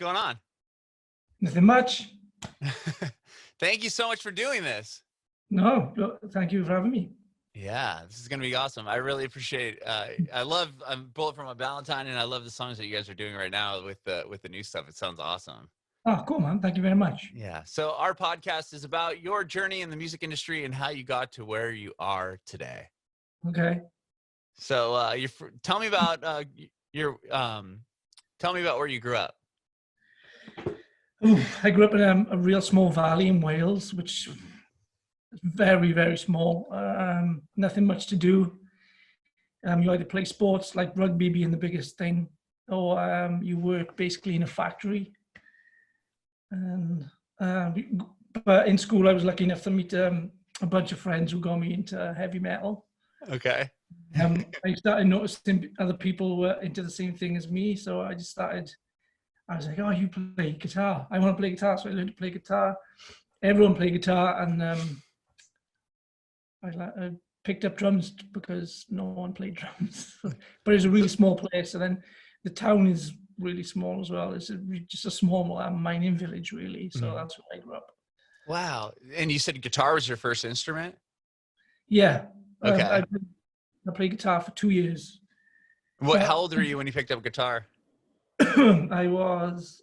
going on? Nothing much. Thank you so much for doing this. No, thank you for having me. Yeah, this is going to be awesome. I really appreciate I love Bullet from a Valentine, and I love the songs that you guys are doing right now with the new stuff. It sounds awesome. Oh, cool, man. Thank you very much. Yeah. So our podcast is about your journey in the music industry and how you got to where you are today. Okay. So tell me about tell me about where you grew up. Ooh, I grew up in a real small valley in Wales, which is very, very small. Nothing much to do. You either play sports like rugby being the biggest thing, or you work basically in a factory. And but in school, I was lucky enough to meet a bunch of friends who got me into heavy metal. Okay. I started noticing other people were into the same thing as me, so I just started. I was like, "Oh, you play guitar? I want to play guitar," so I learned to play guitar. Everyone played guitar, and I picked up drums because no one played drums. But it's a really small place, and then the town is really small as well. It's just a small mining village, really. So that's where I grew up. Wow. And you said guitar was your first instrument? Yeah. Okay. I played guitar for 2 years. How old were you when you picked up guitar? I was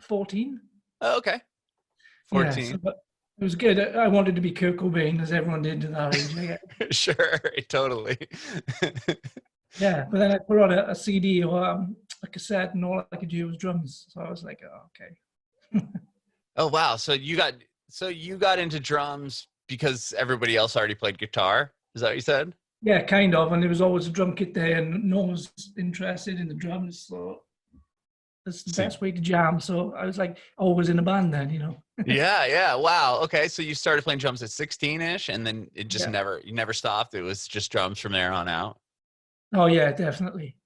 14. Oh, okay. 14. Yeah, so it was good. I wanted to be Kurt Cobain, as everyone did at that age. Sure, totally. Yeah, but then I put on a CD or a cassette, and all I could do was drums. So I was like, oh, okay. Oh wow! So you got into drums because everybody else already played guitar. Is that what you said? Yeah, kind of. And there was always a drum kit there, and no one was interested in the drums. So that's the best way to jam. So I was like always in a band then, Yeah. Wow. Okay. So you started playing drums at 16-ish, and then it just you never stopped. It was just drums from there on out. Oh yeah, definitely.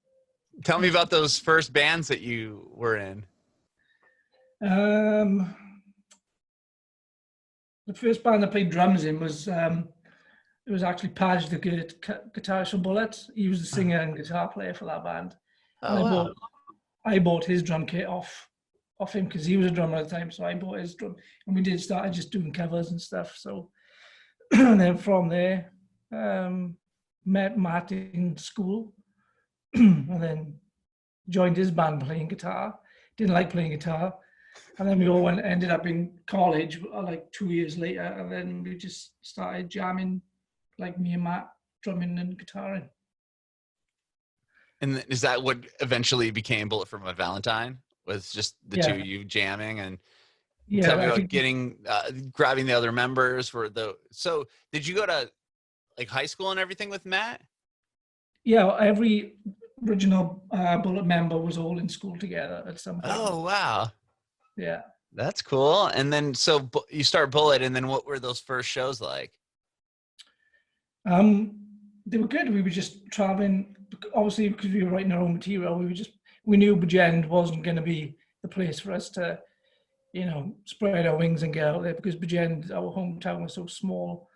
Tell me about those first bands that you were in. The first band I played drums in was it was actually Paj, the guitarist from Bullet. He was the singer and guitar player for that band. Oh, and wow. I bought his drum kit off him because he was a drummer at the time. So I bought his drum, and we started just doing covers and stuff. So and then from there, met Matt in school, and then joined his band playing guitar. Didn't like playing guitar, and then we all ended up in college like 2 years later, and then we just started jamming, like me and Matt, drumming and guitaring. And is that what eventually became Bullet from a Valentine? Was just the two of you jamming? And tell me about getting grabbing the other members. So did you go to like high school and everything with Matt? Yeah, every original Bullet member was all in school together at some point. Oh wow! Yeah, that's cool. And then so you start Bullet, and then what were those first shows like? They were good. We were just traveling, obviously because we were writing our own material. We knew Bridgend wasn't going to be the place for us to, spread our wings and get out there, because Bridgend, our hometown, was so small.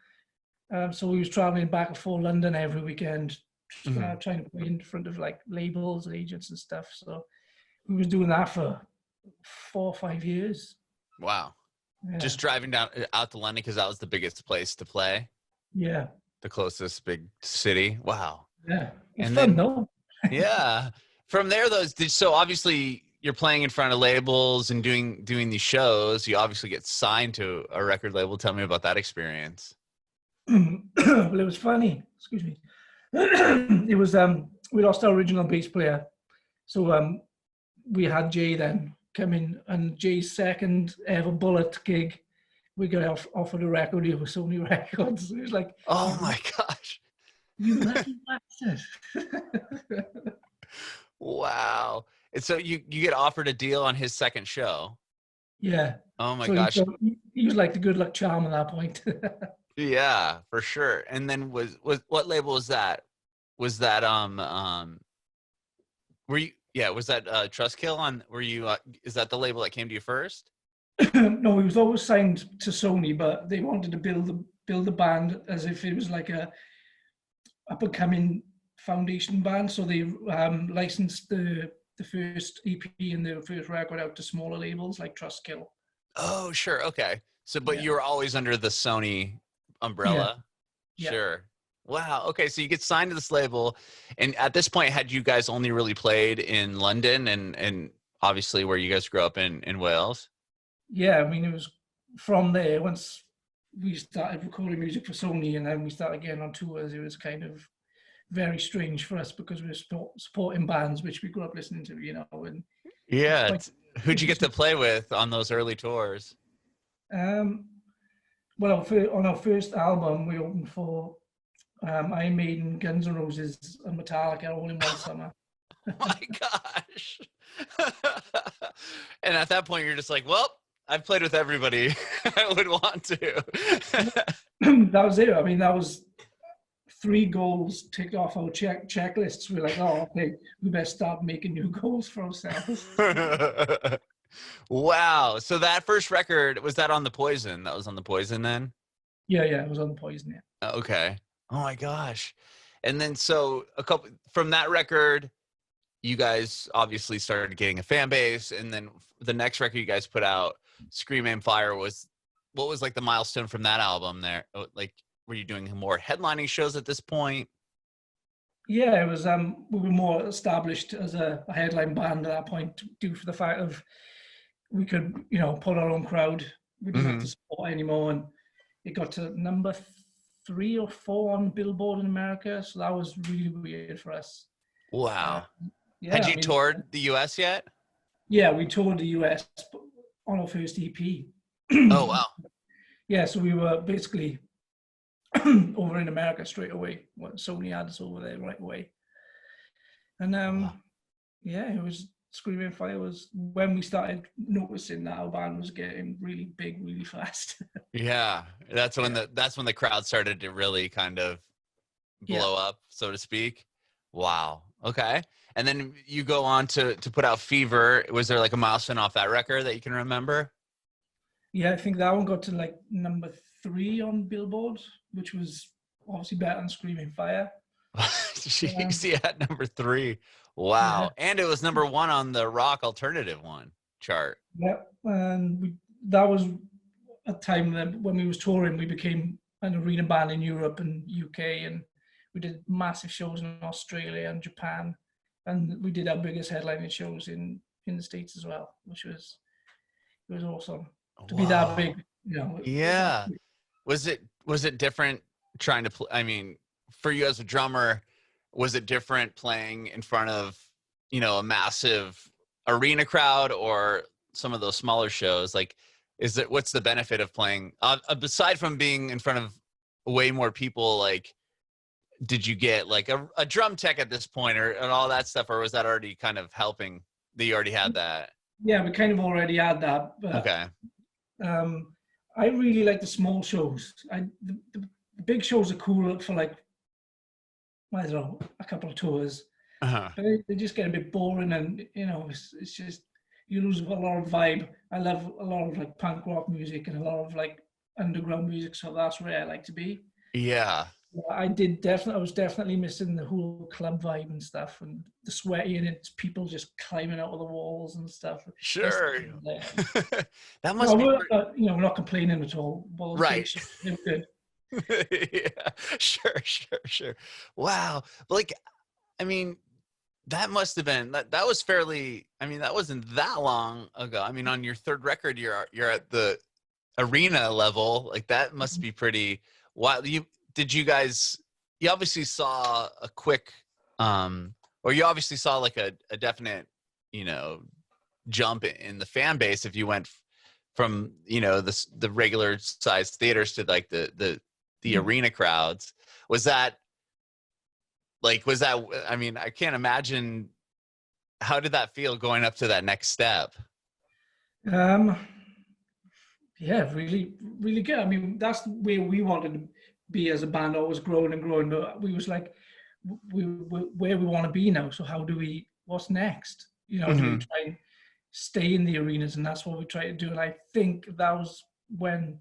So we was traveling back and forth London every weekend, trying to play in front of like labels, agents and stuff. So we was doing that for 4 or 5 years. Wow. Yeah. Just driving out to London because that was the biggest place to play. Yeah. The closest big city. Wow. Yeah. It's fun though. Yeah. From there, so obviously you're playing in front of labels and doing these shows. You obviously get signed to a record label. Tell me about that experience. Well, it was funny. Excuse me. It was we lost our original bass player, so we had Jay then come in, and Jay's second ever Bullet gig, we got offered a record deal with Sony Records. It was like, oh my gosh, you lucky bastard. Wow. And so you get offered a deal on his second show. Yeah. Oh my gosh. He was like the good luck charm at that point. Yeah, for sure. And then was what label was that? Was that was that Trustkill on? Were you is that the label that came to you first? No, he was always signed to Sony, but they wanted to build the band as if it was like a up and coming foundation band. So they licensed the the first EP and the first record out to smaller labels like Trustkill. Oh, sure. Okay. So, but Yeah. you were always under the Sony umbrella? Yeah. Sure. Wow. Okay. So you get signed to this label. And at this point, had you guys only really played in London and obviously where you guys grew up in Wales? Yeah. I mean, it was from there, once we started recording music for Sony and then we started getting on tours, it was kind of very strange for us because we were supporting bands which we grew up listening to, you know, and it's Yeah. quite Who'd you get to interesting. play with on those early tours? Um, well, on our first album, we opened for Iron Maiden, Guns N' Roses, and Metallica all in one summer. My gosh. And at that point, you're just like, well, I've played with everybody I would want to. That was it. I mean, that was 3 goals ticked off our checklists. We're like, oh, okay, we better start making new goals for ourselves. Wow. So that first record, was that on the Poison? That was on the Poison then? Yeah, it was on the Poison. Yeah. Okay. Oh my gosh. And then so a couple from that record, you guys obviously started getting a fan base, and then the next record you guys put out, Scream Aim Fire, was what was like the milestone from that album there? Like, were you doing more headlining shows at this point? Yeah, it was. We were more established as a headline band at that point, due to the fact of we could, put our own crowd. We didn't have to support anymore, and it got to number 3 or 4 on Billboard in America. So that was really weird for us. Wow. Yeah, Had you toured the US yet? Yeah, we toured the US on our first EP. Oh, wow. Yeah, so we were basically over in America straight away. Sony had us over there right away. And Wow. yeah, it was Screaming Fire was when we started noticing that our band was getting really big really fast. Yeah, that's when the crowd started to really kind of blow up, so to speak. Wow. Okay. And then you go on to put out Fever. Was there like a milestone off that record that you can remember? Yeah, I think that one got to like number 3 on Billboard, which was obviously better than Screaming Fire. Jeez, yeah, number 3. Wow. Yeah. And it was number 1 on the rock alternative one chart. Yeah, and that was a time that when we was touring, we became an arena band in Europe and UK, and we did massive shows in Australia and Japan, and we did our biggest headlining shows in the States as well, which was awesome to be that big. Yeah. Was it different trying to play? I mean, for you as a drummer, was it different playing in front of, a massive arena crowd or some of those smaller shows? Like, what's the benefit of playing aside from being in front of way more people? Like, did you get like a drum tech at this point and all that stuff, or was that already kind of helping that you already had that? Yeah, we kind of already had that. But, Okay. I really like the small shows. The big shows are cool for like, I don't know, a couple of tours. Uh-huh. But they just get a bit boring, and it's just you lose a lot of vibe. I love a lot of like punk rock music and a lot of like underground music, so that's where I like to be. Yeah. I was definitely missing the whole club vibe and stuff, and the sweaty, and it's people just climbing out of the walls and stuff. Sure. That No, must be we're not complaining at all. Well, right. They were good. Yeah. Sure. Wow. Like, I mean, that must have been that was fairly, I mean, that wasn't that long ago. I mean, on your third record, you're at the arena level. Like, that must be pretty wild. You obviously saw a quick or you obviously saw like a definite, jump in the fan base if you went from, the regular sized theaters to like the arena crowds. Was that, I mean, I can't imagine, how did that feel going up to that next step? Yeah, really, really good. I mean, that's where we wanted to be as a band, always growing and growing. But we was like, we where we want to be now. So what's next? Do we try and stay in the arenas? And that's what we try to do. And I think that was when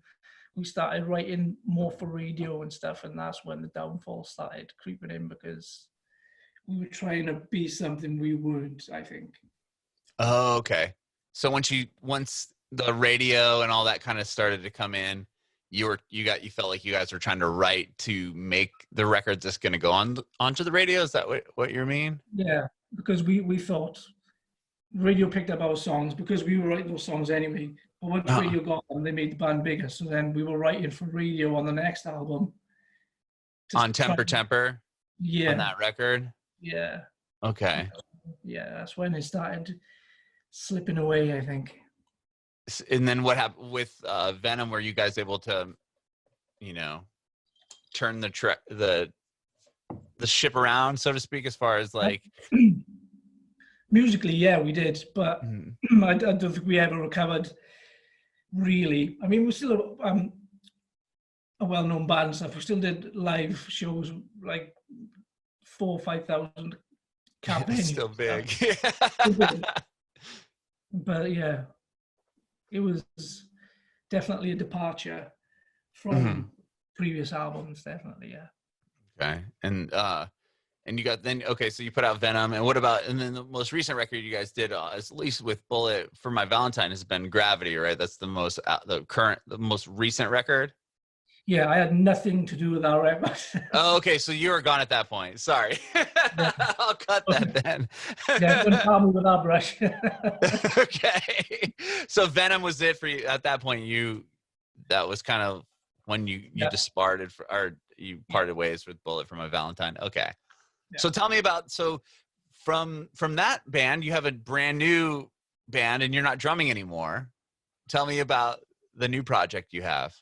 we started writing more for radio and stuff. And that's when the downfall started creeping in, because we were trying to be something we weren't, I think. Oh, okay. So once the radio and all that kind of started to come in, you felt like you guys were trying to write to make the record that's going to go onto the radio. Is that what you mean? Yeah, because we thought radio picked up our songs because we were writing those songs anyway. But once Uh, radio got them, they made the band bigger. So then we were writing for radio on the next album. on Temper on Yeah, that record. yeah, Okay. yeah. That's when it started slipping away, I think. And then what happened with Venom? Were you guys able to, turn the ship around, so to speak, as far as like musically, yeah, we did, but I don't think we ever recovered really. I mean, we're still a well-known band and stuff. We still did live shows like 4,000 or 5,000 cap venues. Still big. But yeah, it was definitely a departure from previous albums, definitely, yeah. Okay. And you got so you put out Venom, and what about, and then the most recent record you guys did, at least with Bullet for My Valentine, has been Gravity, right? That's the most recent record. Yeah, I had nothing to do with our record. Oh, okay. So you were gone at that point. Sorry. Yeah. I'll cut that then. Yeah, don't call me with our brush. Okay. So Venom was it for you at that point. That was kind of when you disparted or you parted ways with Bullet for My Valentine. Okay. Yeah. So tell me about, from that band, you have a brand new band and you're not drumming anymore. Tell me about the new project you have.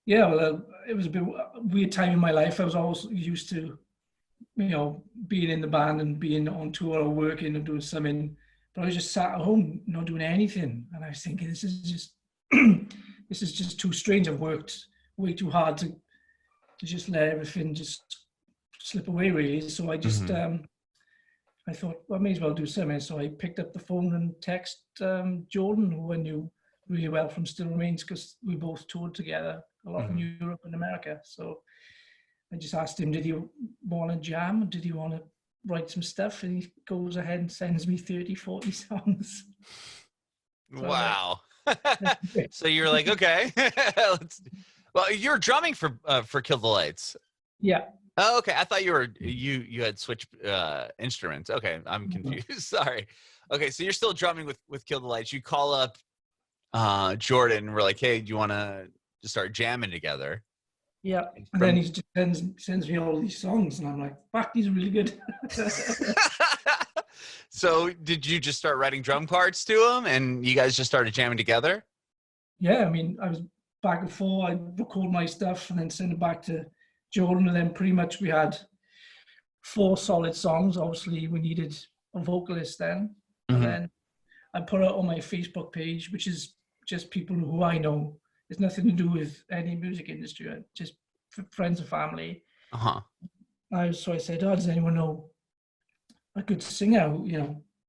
Yeah, well, it was a bit weird time in my life. I was always used to, being in the band and being on tour or working and doing something, but I was just sat at home, not doing anything. And I was thinking, this is just too strange. I've worked way too hard to just let everything just slip away, really. So I just, I thought, well, I may as well do something. So I picked up the phone and texted Jordan, who I knew really well from Still Remains, because we both toured together a lot in Europe and America. So I just asked him, did he want to jam? Did he want to write some stuff? And he goes ahead and sends me 30, 40 songs. So wow. So you're like, okay, well, you're drumming for Kill the Lights. Yeah. Oh, okay. I thought you had switched instruments. Okay, I'm confused. Sorry. Okay, so you're still drumming with Kill the Lights. You call up Jordan and we're like, hey, do you want to just start jamming together? Yeah. And then he just sends me all these songs and I'm like, fuck, these are really good. So did you just start writing drum parts to them and you guys just started jamming together? Yeah, I mean, I was back and forth. I'd record my stuff and then send it back to Jordan, and then pretty much we had 4 solid songs. Obviously, we needed a vocalist then. And then I put it on my Facebook page, which is just people who I know. It's nothing to do with any music industry, just friends and family. So I said, does anyone know a good singer,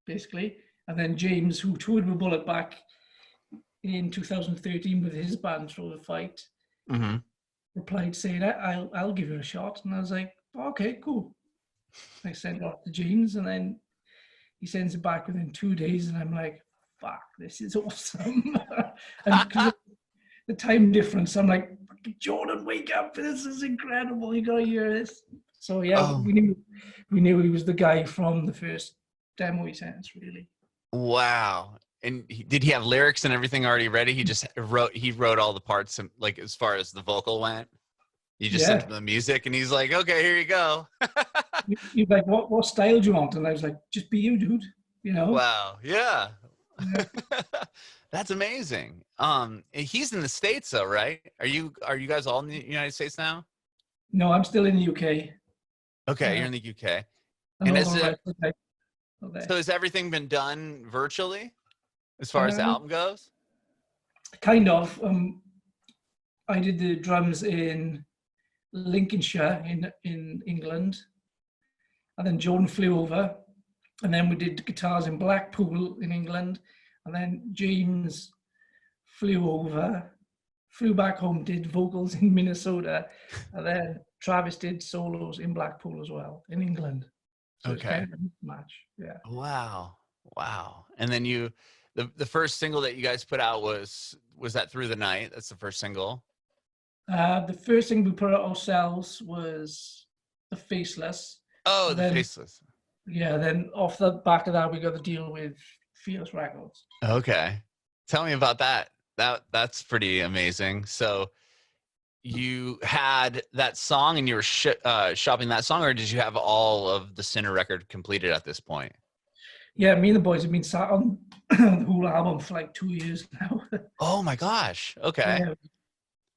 basically? And then James, who toured with Bullet back in 2013 with his band, Throw the Fight, replied saying, I'll give it a shot. And I was like, okay, cool. I sent it off to James, and then he sends it back within 2 days, and I'm like, fuck, this is awesome. And because of the time difference, I'm like, Jordan, wake up, this is incredible, you gotta hear this. So yeah, we knew he was the guy from the first demo he sent us, really. Wow. And did he have lyrics and everything already ready? He just wrote all the parts, and like as far as the vocal went, you just sent him the music and he's like, okay, here you go. He's like, what style do you want? And I was like, just be you, dude. Wow. Yeah. That's amazing. He's in the States though, right? Are you guys all in the United States now? No, I'm still in the UK. Okay, you're in the UK. And so has everything been done virtually as far as the album goes? Kind of. I did the drums in Lincolnshire in England, and then Jordan flew over, and then we did guitars in Blackpool in England, and then James flew back home, did vocals in Minnesota, and then Travis did solos in Blackpool as well in England. So okay. It's kind of a match. Yeah. Wow. Wow. And then the first single that you guys put out was that Through the Night? That's the first single. The first thing we put out ourselves was The Faceless. Oh, And The then, Faceless. yeah, then off the back of that, we got the deal with Fearless Records. Okay. Tell me about that. That's pretty amazing. So you had that song and you were shopping that song, or did you have all of the Sinner record completed at this point? Yeah, me and the boys have been sat on the whole album for like 2 years now. Oh my gosh. Okay. Yeah,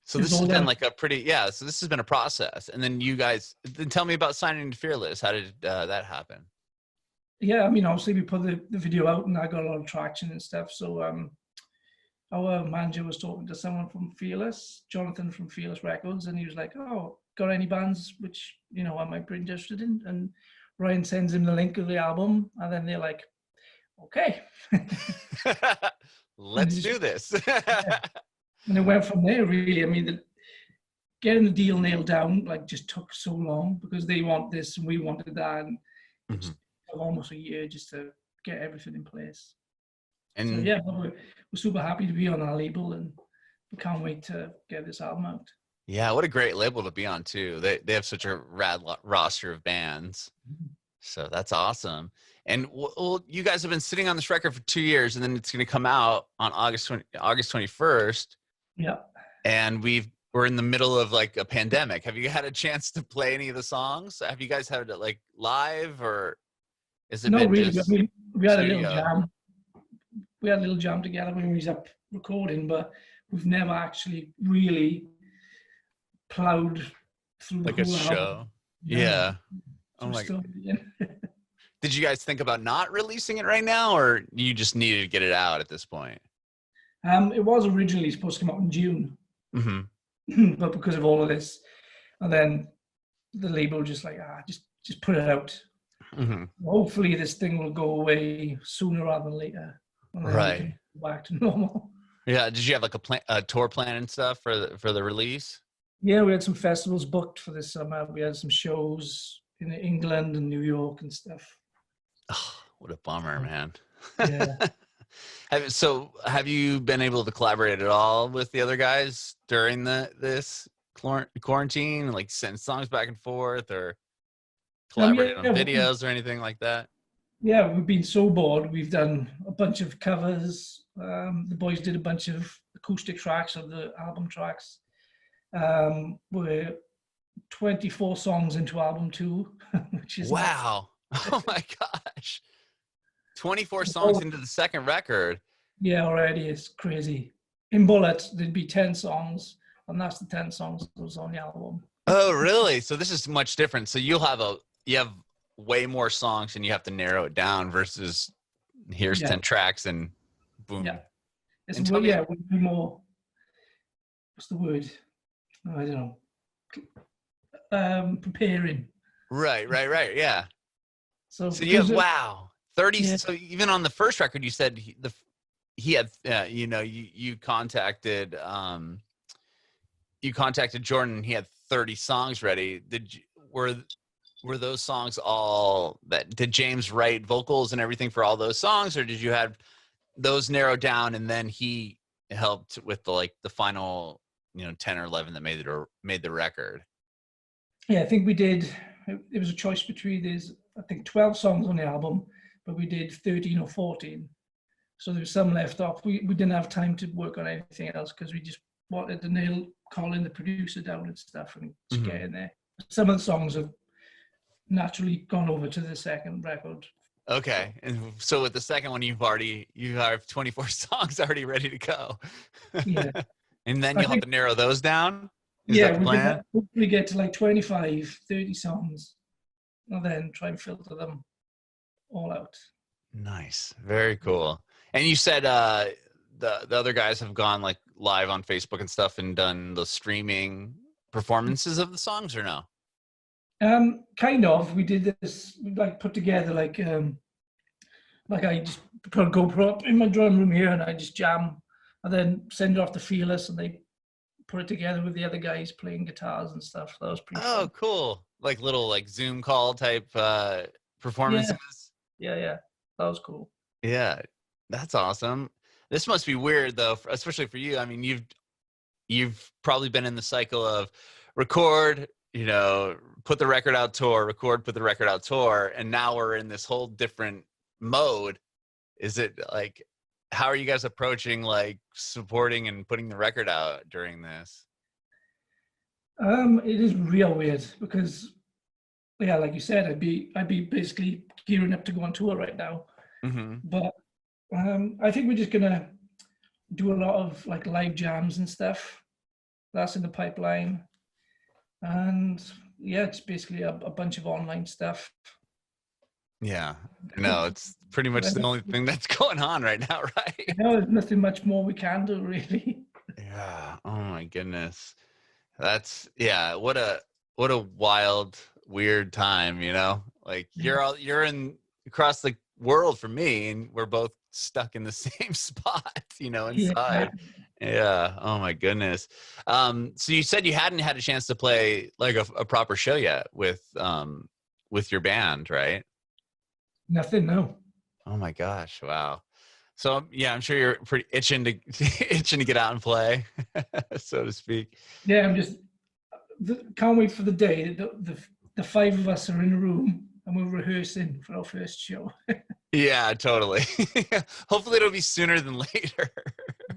So it's this has all been done. like so this has been a process. And then then tell me about signing to Fearless. How did that happen? Yeah, I mean, obviously we put the video out and I got a lot of traction and stuff. So our manager was talking to someone from Fearless, Jonathan from Fearless Records, and he was like, "Oh, got any bands which I might be interested in?" And Ryan sends him the link of the album, and then they're like, "Okay, Let's do this. yeah. And it went from there. Really, I mean, getting the deal nailed down like just took so long because they want this and we wanted that, and it Mhm. just took almost a year just to get everything in place. So And yeah, we're super happy to be on our label, and we can't wait to get this album out. yeah, what a great label to be on too. They have such a rad roster of bands. So that's awesome. And well, you guys have been sitting on this record for 2 years, and then it's going to come out on August 21st. Yeah. And we're in the middle of like a pandemic. Have you had a chance to play any of the songs? Have you guys had it like live, or has it No, been really. I just mean, we had a little studio? jam. We had a little jam together when we was up recording, but we've never actually really plowed through the Like a whole album. show? No. Yeah. So Oh we're my. still in. Did you guys think about not releasing it right now, or you just needed to get it out at this point? It was originally supposed to come out in June, Mm-hmm. but because of all of this, and then the label just like just put it out. Mm-hmm. Hopefully, this thing will go away sooner rather than later, and then we can Right. go back to normal. Yeah. Did you have like a tour plan and stuff for the release? Yeah, we had some festivals booked for this summer. We had some shows in England and New York and stuff. Oh, what a bummer, man. Yeah. Have you been able to collaborate at all with the other guys during this quarantine, like send songs back and forth, or collaborate on videos or anything like that? Yeah, we've been so bored. We've done a bunch of covers. The boys did a bunch of acoustic tracks of the album tracks. We're 24 songs into album 2, which is nuts. Wow. Oh my gosh. 24 songs into the second record. Yeah, already it's crazy. In Bullet, there'd be 10 songs, and that's the 10 songs that was on the album. Oh, really? So this is much different. So you have way more songs and you have to narrow it down versus here's 10 tracks and boom. Yeah. It's and would be more, what's the word? Oh, I don't know. Preparing. Right. Yeah. So you have, 30. Yeah. So even on the first record, you said he had, you contacted Jordan. He had 30 songs ready. Were those songs all that? Did James write vocals and everything for all those songs, or did you have those narrowed down and then he helped with the final 10 or 11 that made the record? Yeah, I think we did. It was a choice between these, I think 12 songs on the album, but we did 13 or 14. So there was some left off. We didn't have time to work on anything else because we just wanted to nail Colin, the producer, down and stuff, and just get in there. Some of the songs have naturally gone over to the second record. Okay, and so with the second one, you have 24 songs already ready to go. Yeah, and then you'll have to narrow those down. Is yeah, that the plan? Hopefully get to like 25, 30 songs, and then try and filter them all out. Nice, very cool. And you said the other guys have gone like live on Facebook and stuff and done the streaming performances of the songs, or no? Kind of. We did this. We put together like I just put a GoPro up in my drum room here, and I just jam, and then send it off to Fearless, and they put it together with the other guys playing guitars and stuff. That was pretty fun. Cool. Like little Zoom call type performances. Yeah, that was cool. Yeah, that's awesome. This must be weird though, especially for you. I mean, you've probably been in the cycle of record, put the record out, tour, record, put the record out, tour, and now we're in this whole different mode. Is it like, how are you guys approaching like supporting and putting the record out during this? It is real weird because, yeah, like you said, I'd be basically gearing up to go on tour right now. Mm-hmm. But I think we're just gonna do a lot of like live jams and stuff. That's in the pipeline, and yeah, it's basically a bunch of online stuff. Yeah, no, it's pretty much the only thing that's going on right now, right? No, there's nothing much more we can do, really. Yeah. Oh my goodness. That's what a wild, weird time, Like you're in across the world from me and we're both stuck in the same spot, inside. Yeah. Oh my goodness. So you said you hadn't had a chance to play like a proper show yet with your band, right? Nothing, no. Oh my gosh. Wow. So yeah, I'm sure you're pretty itching to get out and play, so to speak. Yeah, I'm just can't wait for the day the five of us are in a room and we're rehearsing for our first show. Yeah, totally. Hopefully it'll be sooner than later.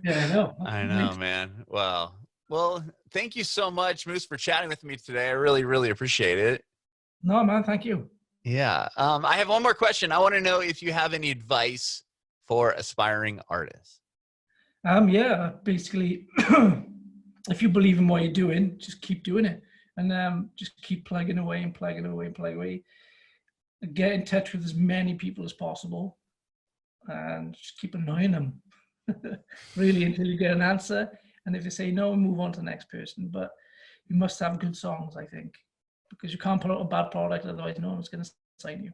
Yeah, I know. I know, man. Wow. Well, thank you so much, Moose, for chatting with me today. I really, really appreciate it. No, man, thank you. Yeah. I have one more question. I want to know if you have any advice for aspiring artists. Yeah, basically, if you believe in what you're doing, just keep doing it, and just keep plugging away and plugging away and plugging away. Get in touch with as many people as possible, and just keep annoying them, really, until you get an answer. And if they say no, move on to the next person. But you must have good songs, I think, because you can't put out a bad product, otherwise no one's going to sign you.